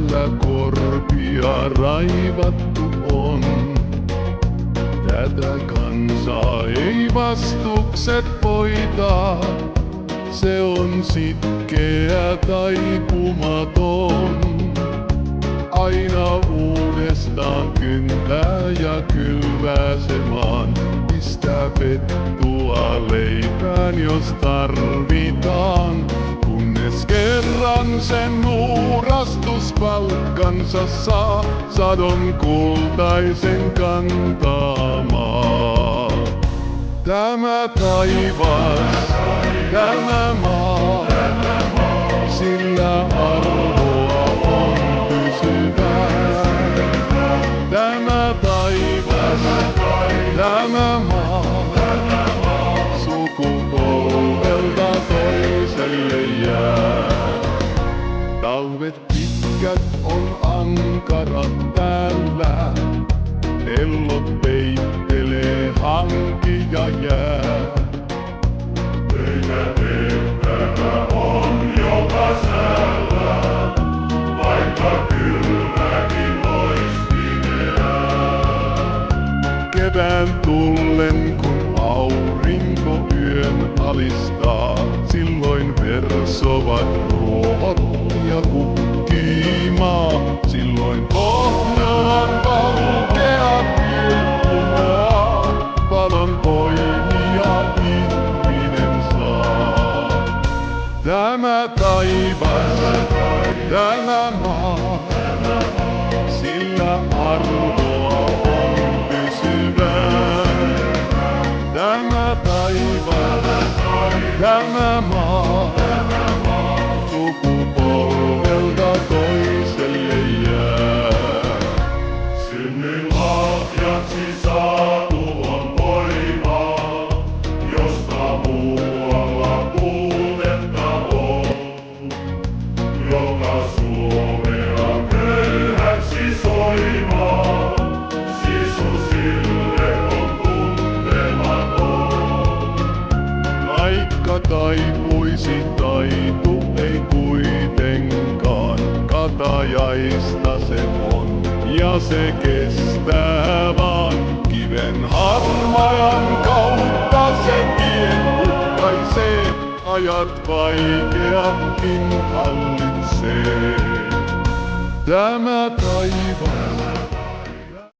täällä korpia raivattu on. Tätä kansaa ei vastukset voita, se on sitkeä taipumaton. Aina uudestaan kyntää ja kylvää se maan, pistää pettua leipään jos tarvitaan. Kunnes kerran sen uurastuspalkkansa saa, sadon kultaisen kantamaan. Tämä taivas, tämä maa, sillä arvoa on pysyvää. Tämä taivas, tämä maa, sukupolvelta toiselle jää. Talvet pitkät on ankarat täällä, pellot peittelee hanki ja jää. Töitä tehtävä on joka säällä, vaikka kylmäkin ois pimeää. Kevään tullen kun aurinko yön alistaa, silloin versovat ruohot ja kukkimaa. Silloin Pohjolan valkeat pilkkumaa, valon voimia ihminen saa. Tämä taivas, tämä maa, sillä arvoa on pysyvää. Tämä taivas, tämä maa, sukupolvelta toiselle jää. Synnyin lahjaksi saatu on voimaa, josta muualla puutetta on. Joka Suomea köyhäksi soimaa, sisu sille on tuntematon. Vaikka taipuisi taitu ei kuitenkaan, katajaista se on ja se kestää vaan. Kiven harmajan kautta se tien uhkaisee, ajat vaikeatkin hallitsee. Tämä taivas,